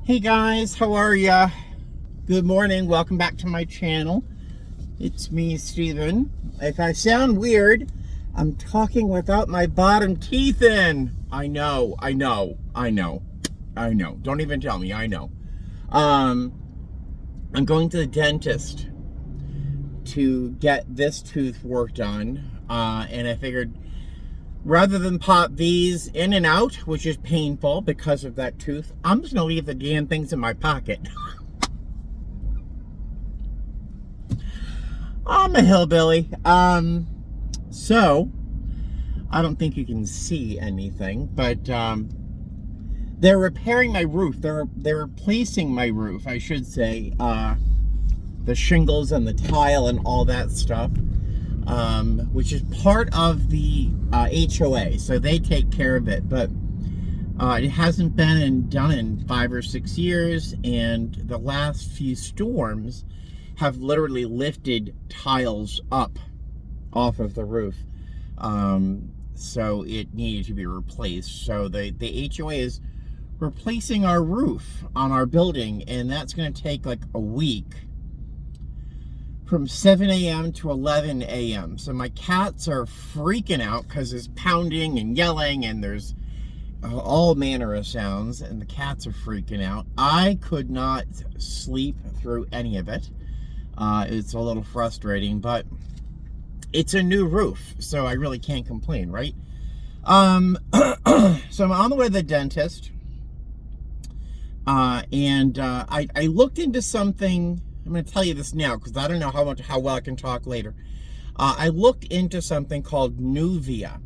Hey guys, how are ya? Good morning, welcome back to my channel. It's me, Steven. If I sound weird, I'm talking without my bottom teeth in. I know. Don't even tell me, I know. I'm going to the dentist to get this tooth work done. And I figured rather than pop these in and out, which is painful because of that tooth, I'm just gonna leave the damn things in my pocket. I'm a hillbilly. So I don't think you can see anything, but they're repairing my roof. They're replacing my roof, I should say. The shingles and the tile and all that stuff. Which is part of the HOA, so they take care of it, but it hasn't been done in 5 or 6 years, and the last few storms have literally lifted tiles up off of the roof, so it needed to be replaced. So the HOA is replacing our roof on our building, and that's going to take like a week, from 7 a.m. to 11 a.m. So my cats are freaking out because there's pounding and yelling and there's all manner of sounds, and the cats are freaking out. I could not sleep through any of it. It's a little frustrating, but it's a new roof, so I really can't complain, right? So I'm on the way to the dentist, and I looked into something. I'm going to tell you this now because I don't know how well I can talk later. I looked into something called Nuvia,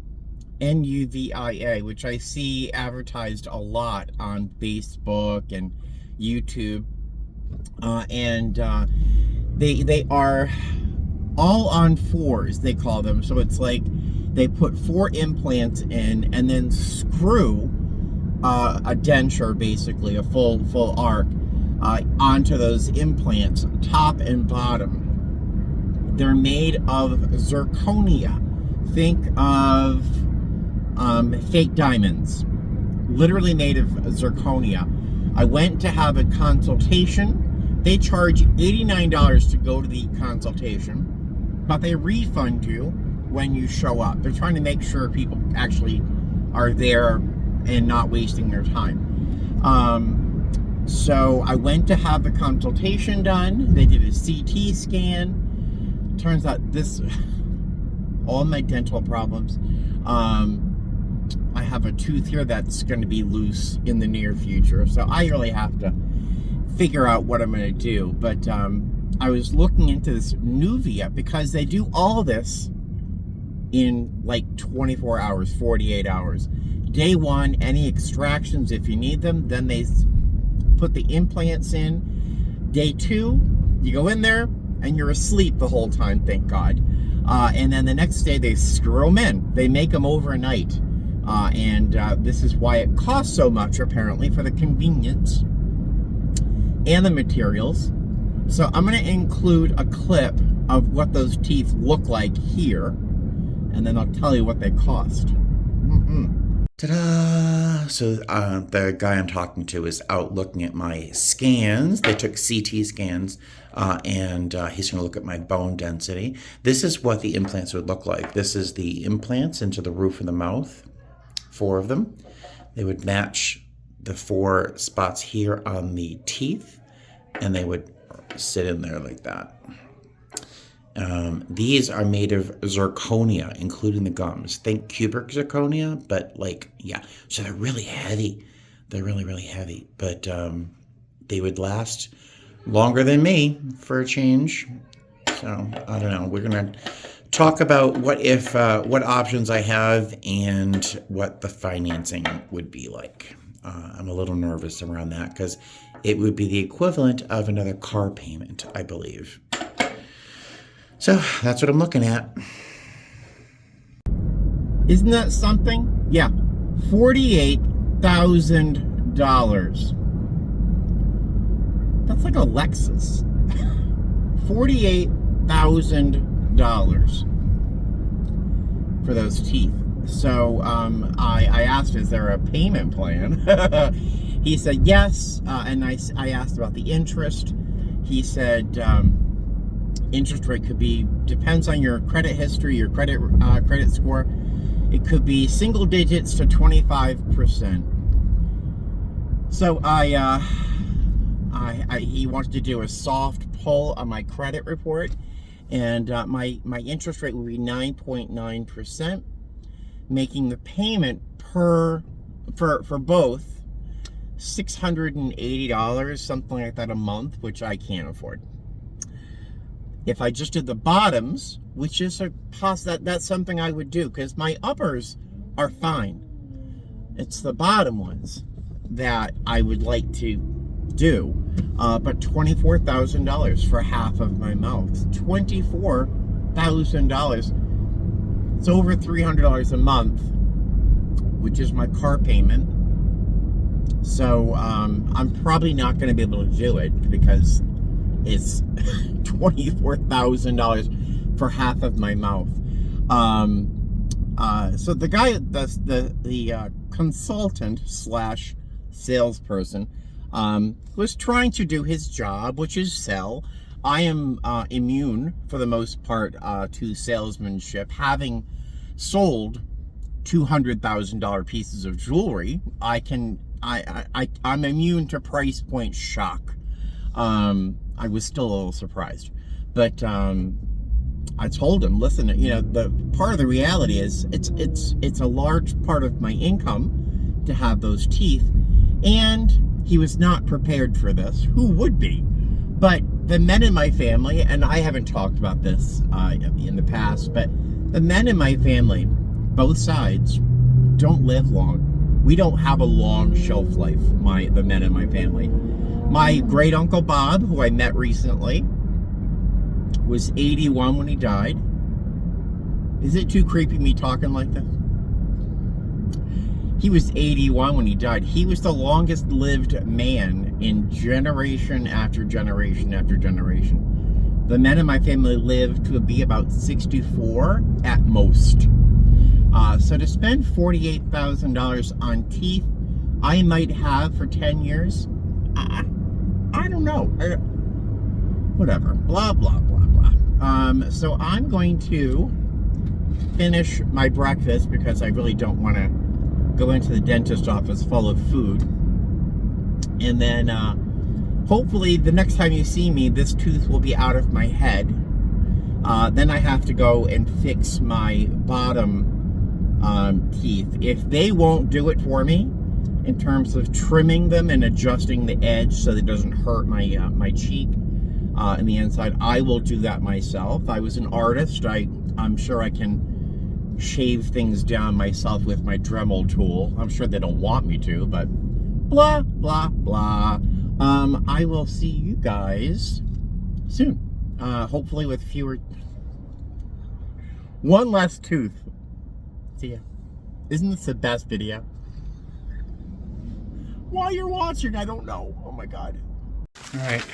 N-U-V-I-A, which I see advertised a lot on Facebook and YouTube, and they are all on fours, they call them. So it's like they put 4 implants in and then screw a denture, basically a full arc, onto those implants, top and bottom. They're made of zirconia. Think of fake diamonds, literally made of zirconia. I went to have a consultation. They charge $89 to go to the consultation, but they refund you when you show up. They're trying to make sure people actually are there and not wasting their time. So I went to have the consultation done. They did a CT scan. Turns out all my dental problems. I have a tooth here that's going to be loose in the near future. So I really have to figure out what I'm going to do. But I was looking into this Nuvia because they do all this in like 24 hours, 48 hours. Day 1, any extractions if you need them, then they put the implants in. Day 2, you go in there and you're asleep the whole time, thank God. And then the next day they screw them in. They make them overnight. And this is why it costs so much, apparently, for the convenience and the materials. So I'm going to include a clip of what those teeth look like here, and then I'll tell you what they cost. Ta-da! So the guy I'm talking to is out looking at my scans. They took CT scans, and he's going to look at my bone density. This is what the implants would look like. This is the implants into the roof of the mouth, 4 of them. They would match the 4 spots here on the teeth, and they would sit in there like that. These are made of zirconia, including the gums. Think cubic zirconia, but like, yeah. So they're really heavy. They're really, really heavy. But they would last longer than me for a change. So I don't know. We're going to talk about what options I have and what the financing would be like. I'm a little nervous around that because it would be the equivalent of another car payment, I believe. So that's what I'm looking at. Isn't that something? Yeah, $48,000. That's like a Lexus. $48,000 for those teeth. So I asked, is there a payment plan? He said yes, and I asked about the interest. He said interest rate could be, depends on your credit history, your credit score. It could be single digits to 25%. So he wanted to do a soft pull on my credit report, and my interest rate would be 9.9%, making the payment for both $680, something like that a month, which I can't afford. If I just did the bottoms, which is that's something I would do, because my uppers are fine. It's the bottom ones that I would like to do. But $24,000 for half of my mouth. $24,000. It's over $300 a month, which is my car payment. So I'm probably not going to be able to do it because it's $24,000 for half of my mouth. So the guy, the consultant slash salesperson, was trying to do his job, which is sell. I am immune for the most part to salesmanship, having sold $200,000 pieces of jewelry. I'm immune to price point shock. I was still a little surprised, but I told him, listen, the part of the reality is it's a large part of my income to have those teeth, and he was not prepared for this. Who would be? But the men in my family, and I haven't talked about this in the past, but the men in my family, both sides, don't live long. We don't have a long shelf life, the men in my family. My great uncle Bob, who I met recently, was 81 when he died. Is it too creepy me talking like this? He was 81 when he died. He was the longest lived man in generation after generation after generation. The men in my family lived to be about 64 at most. So to spend $48,000 on teeth I might have for 10 years, I don't know. Whatever. Blah, blah, blah, blah. So I'm going to finish my breakfast because I really don't want to go into the dentist office full of food. And then hopefully the next time you see me, this tooth will be out of my head. Then I have to go and fix my bottom teeth. If they won't do it for me in terms of trimming them and adjusting the edge so that it doesn't hurt my cheek in the inside, I will do that myself. I was an artist. I'm sure I can shave things down myself with my Dremel tool. I'm sure they don't want me to, but blah, blah, blah. I will see you guys soon. Hopefully with one less tooth. See ya. Isn't this the best video? Why you're watching, I don't know. Oh my God. All right.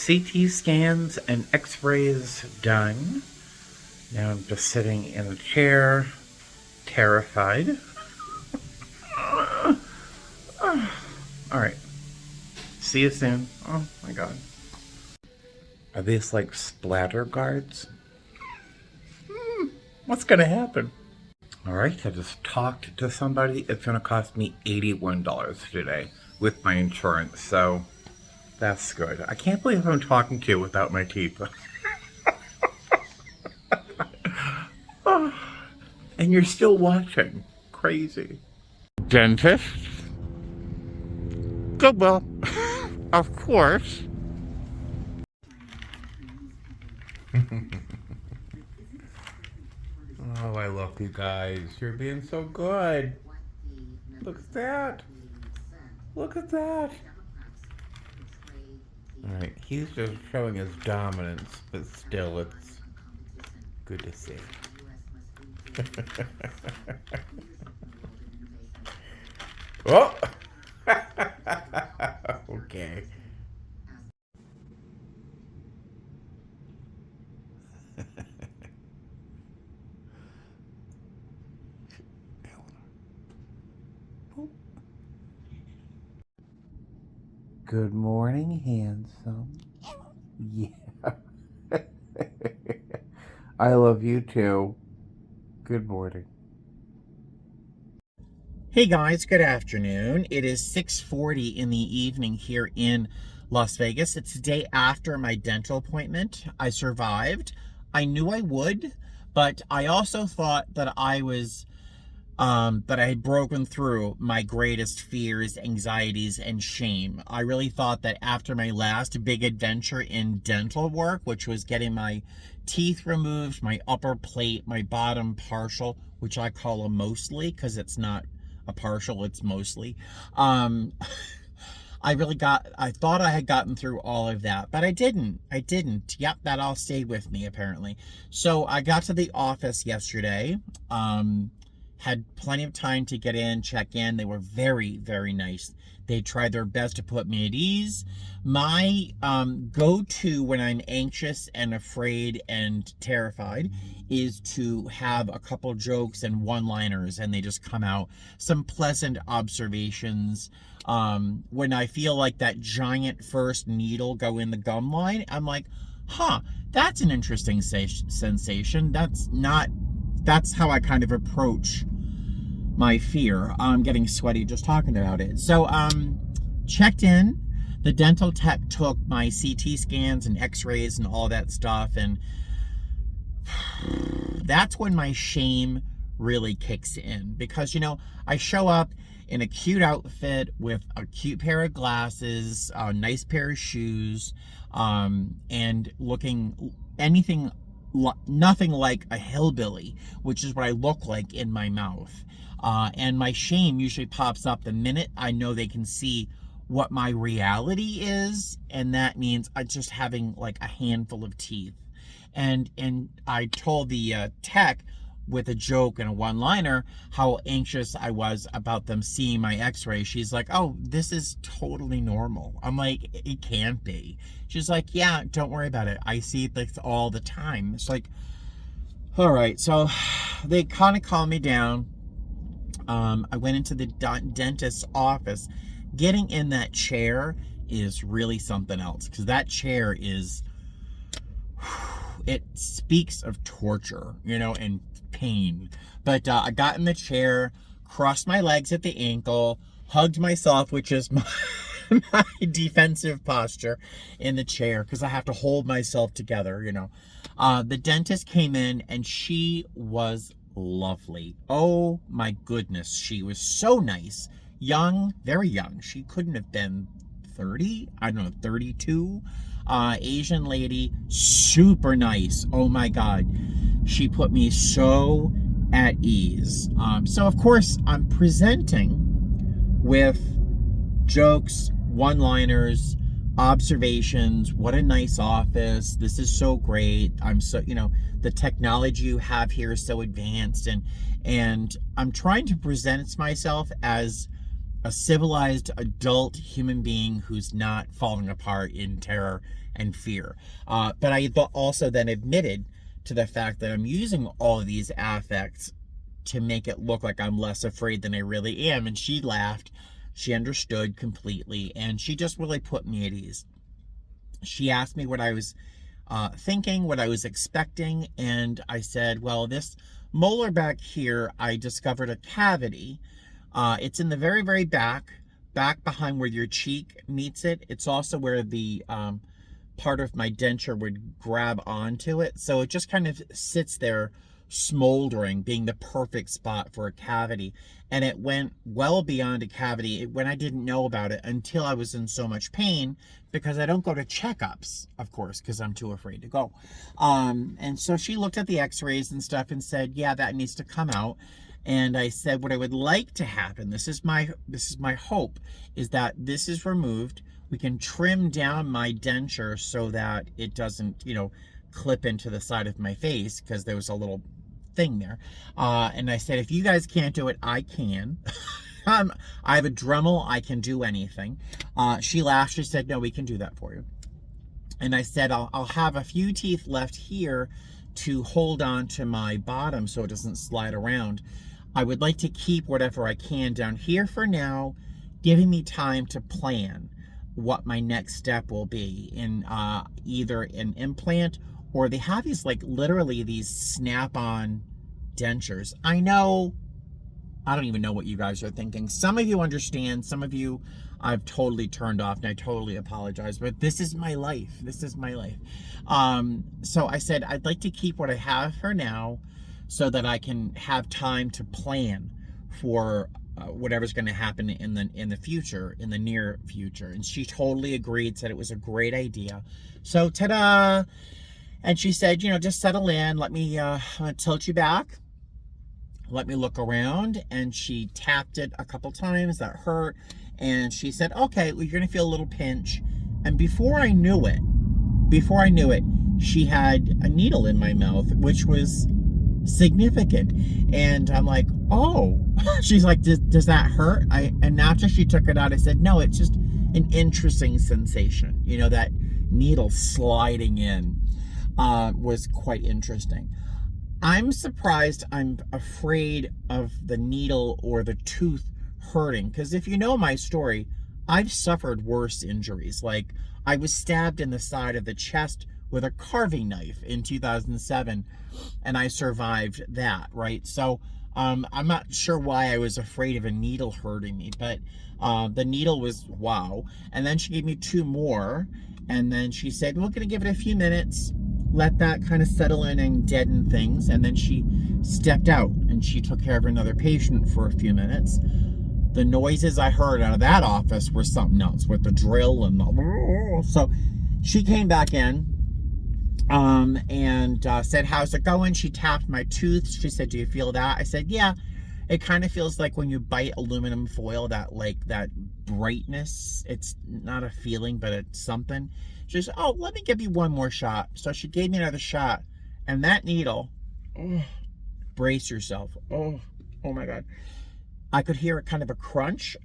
CT scans and x-rays done. Now I'm just sitting in a chair, terrified. All right. See you soon. Oh my God. Are these like splatter guards? What's gonna happen? All right, I just talked to somebody. It's gonna cost me $81 today with my insurance, so that's good. I can't believe I'm talking to you without my teeth. Oh, and you're still watching. Crazy. Dentist? Goodwill. Of course. Oh, I love you guys. You're being so good. Look at that. Look at that. Alright, he's just showing his dominance, but still, it's good to see. Oh! Okay. Good morning, handsome. Yeah. I love you too. Good morning. Hey guys, good afternoon. It is 6:40 in the evening here in Las Vegas. It's the day after my dental appointment. I survived. I knew I would, but I also thought that that I had broken through my greatest fears, anxieties, and shame. I really thought that after my last big adventure in dental work, which was getting my teeth removed, my upper plate, my bottom partial, which I call a mostly because it's not a partial, it's mostly. Um, I thought I had gotten through all of that, but I didn't. Yep, that all stayed with me apparently. So I got to the office yesterday. Had plenty of time to get in, check in. They were very, very nice. They tried their best to put me at ease. My go-to when I'm anxious and afraid and terrified is to have a couple jokes and one-liners, and they just come out. Some pleasant observations. When I feel like that giant first needle go in the gum line, I'm like, huh, that's an interesting sensation. That's how I kind of approach my fear. I'm getting sweaty just talking about it. So, checked in. The dental tech took my CT scans and x-rays and all that stuff. And that's when my shame really kicks in. Because, I show up in a cute outfit with a cute pair of glasses, a nice pair of shoes, and looking nothing like a hillbilly, which is what I look like in my mouth. And my shame usually pops up the minute I know they can see what my reality is, and that means I'm just having like a handful of teeth. And I told the tech with a joke and a one-liner how anxious I was about them seeing my x-ray. She's like, oh, this is totally normal. I'm like, it can't be. She's like, yeah, don't worry about it. I see it like all the time. It's like, all right. So they kind of calmed me down. I went into the dentist's office. Getting in that chair is really something else, because that chair it speaks of torture, and pain. But I got in the chair, crossed my legs at the ankle, hugged myself, which is my defensive posture in the chair, because I have to hold myself together, The dentist came in and she was lovely. Oh my goodness, she was so nice. Young, very young. She couldn't have been 30, I don't know, 32. Asian lady, super nice. Oh my God. She put me so at ease. So of course I'm presenting with jokes, one-liners, observations. What a nice office. This is so great. I'm so, the technology you have here is so advanced, and I'm trying to present myself as a civilized adult human being who's not falling apart in terror and fear. But I also then admitted to the fact that I'm using all of these affects to make it look like I'm less afraid than I really am. And she laughed. She understood completely, and she just really put me at ease. She asked me what I was thinking, what I was expecting, and I said, well, this molar back here, I discovered a cavity. It's in the very, very back behind where your cheek meets it. It's also where the part of my denture would grab onto it. So it just kind of sits there smoldering, being the perfect spot for a cavity. And it went well beyond a cavity when I didn't know about it until I was in so much pain, because I don't go to checkups, of course, because I'm too afraid to go. And so she looked at the x-rays and stuff and said, yeah, that needs to come out. And I said, what I would like to happen, this is my hope, is that this is removed. We can trim down my denture so that it doesn't, clip into the side of my face, because there was a little thing there. And I said, if you guys can't do it, I can. I have a Dremel. I can do anything. She laughed. She said, no, we can do that for you. And I said, I'll have a few teeth left here to hold on to my bottom so it doesn't slide around. I would like to keep whatever I can down here for now, giving me time to plan. what my next step will be in either an implant, or they have these like literally these snap-on dentures. I know, I don't even know what you guys are thinking. Some of you understand, some of you I've totally turned off, and I totally apologize, but this is my life. This is my life. So I said I'd like to keep what I have for now so that I can have time to plan for whatever's going to happen in the future, in the near future. And she totally agreed, said it was a great idea. So ta-da! And she said, you know, just settle in. Let me tilt you back. Let me look around. And she tapped it a couple times. That hurt. And she said, okay, well, you're going to feel a little pinch. And before I knew it, she had a needle in my mouth, which was significant. And I'm like, oh. She's like, does that hurt? And after she took it out, I said, no, it's just an interesting sensation. You know, that needle sliding in was quite interesting. I'm surprised. I'm afraid of the needle or the tooth hurting, because if you know my story, I've suffered worse injuries. Like, I was stabbed in the side of the chest with a carving knife in 2007, and I survived that, right? So I'm not sure why I was afraid of a needle hurting me, but the needle was wow. And then she gave me 2 more, and then she said, we're gonna give it a few minutes, let that kind of settle in and deaden things. And then she stepped out and she took care of another patient for a few minutes. The noises I heard out of that office were something else, with the drill and the... So she came back in and said, how's it going? She tapped my tooth. She said, do you feel that? I said, yeah. It kind of feels like when you bite aluminum foil, that brightness. It's not a feeling, but it's something. She said, oh, let me give you one more shot. So she gave me another shot, and that needle, oh, brace yourself. Oh my God. I could hear a kind of a crunch,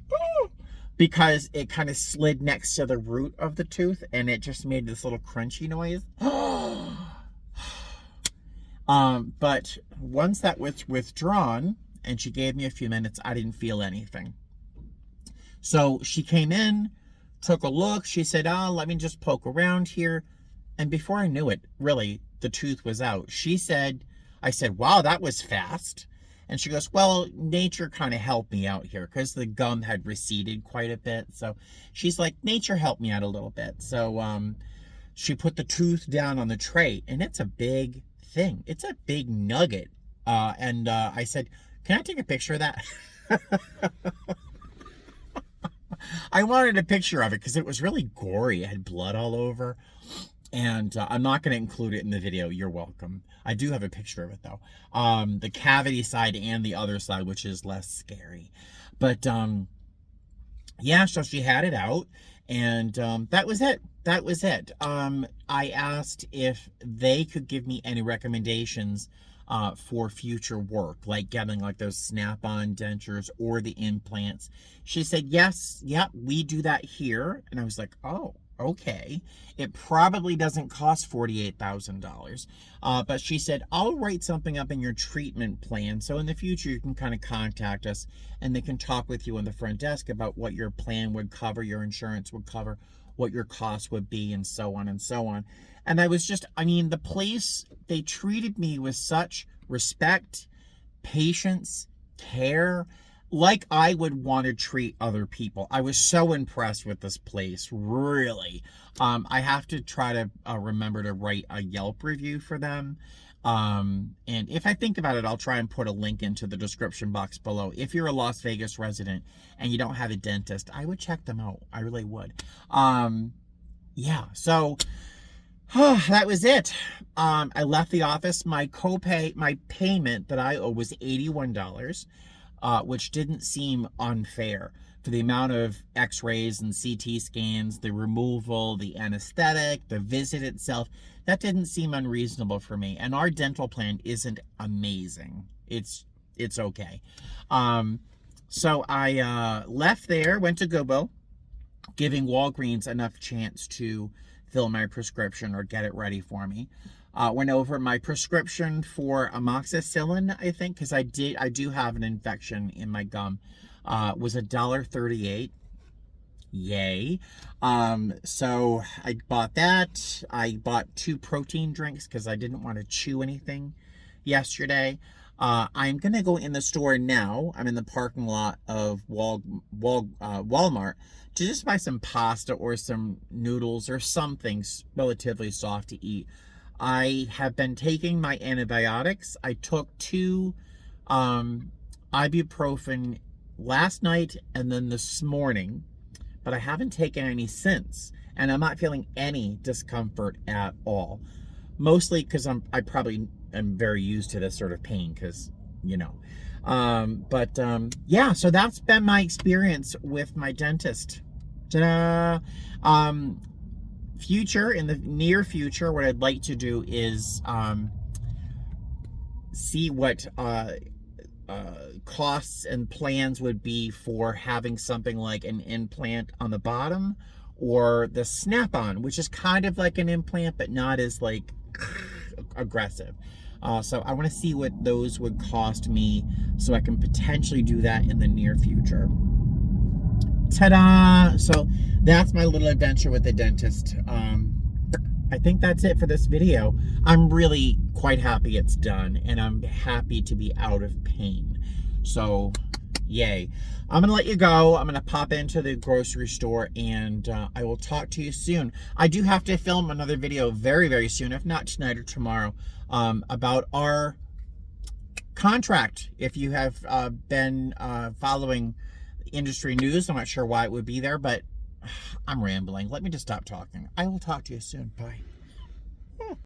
because it kind of slid next to the root of the tooth, and it just made this little crunchy noise. But once that was withdrawn, and she gave me a few minutes, I didn't feel anything. So she came in, took a look. She said, oh, let me just poke around here. And before I knew it, really, the tooth was out. I said, wow, that was fast. And she goes, well, nature kind of helped me out here, because the gum had receded quite a bit. So she's like, nature helped me out a little bit. So she put the tooth down on the tray, and it's a big thing. It's a big nugget. And I said, can I take a picture of that? I wanted a picture of it because it was really gory. It had blood all over. And I'm not going to include it in the video. You're welcome. I do have a picture of it, though. The cavity side and the other side, which is less scary. But, yeah, so she had it out. And that was it. That was it. I asked if they could give me any recommendations for future work, like getting like those snap-on dentures or the implants. She said, yes, yeah, we do that here. And I was like, oh, okay. It probably doesn't cost $48,000. But she said, I'll write something up in your treatment plan. So in the future, you can kind of contact us, and they can talk with you on the front desk about what your plan would cover, your insurance would cover, what your costs would be, and so on and so on. And the place, they treated me with such respect, patience, care, like I would want to treat other people. I was so impressed with this place, really. I have to try to remember to write a Yelp review for them. And if I think about it, I'll try and put a link into the description box below. If you're a Las Vegas resident and you don't have a dentist, I would check them out. I really would. Yeah, so that was it. I left the office. My payment that I owe was $81, which didn't seem unfair for the amount of x-rays and CT scans, the removal, the anesthetic, the visit itself. That didn't seem unreasonable for me. And our dental plan isn't amazing. It's okay. So I left there, went to Gobo, giving Walgreens enough chance to fill my prescription or get it ready for me. Went over my prescription for amoxicillin, I think, because I do have an infection in my gum. Was $1.38. Yay. So I bought that. I bought 2 protein drinks because I didn't want to chew anything yesterday. I'm gonna go in the store now. I'm in the parking lot of Walmart to just buy some pasta or some noodles or something relatively soft to eat. I have been taking my antibiotics. I took 2 ibuprofen last night and then this morning, but I haven't taken any since, and I'm not feeling any discomfort at all. Mostly because I probably am very used to this sort of pain, because yeah. So that's been my experience with my dentist. Ta-da! Future in the near future, what I'd like to do is see what costs and plans would be for having something like an implant on the bottom, or the snap-on, which is kind of like an implant but not as like aggressive. So I want to see what those would cost me so I can potentially do that in the near future. Ta-da! So that's my little adventure with the dentist. I think that's it for this video. I'm really quite happy it's done, and I'm happy to be out of pain. So, yay. I'm going to let you go. I'm going to pop into the grocery store, and I will talk to you soon. I do have to film another video very, very soon, if not tonight or tomorrow, about our contract. If you have been following industry news, I'm not sure why it would be there, but I'm rambling. Let me just stop talking. I will talk to you soon. Bye.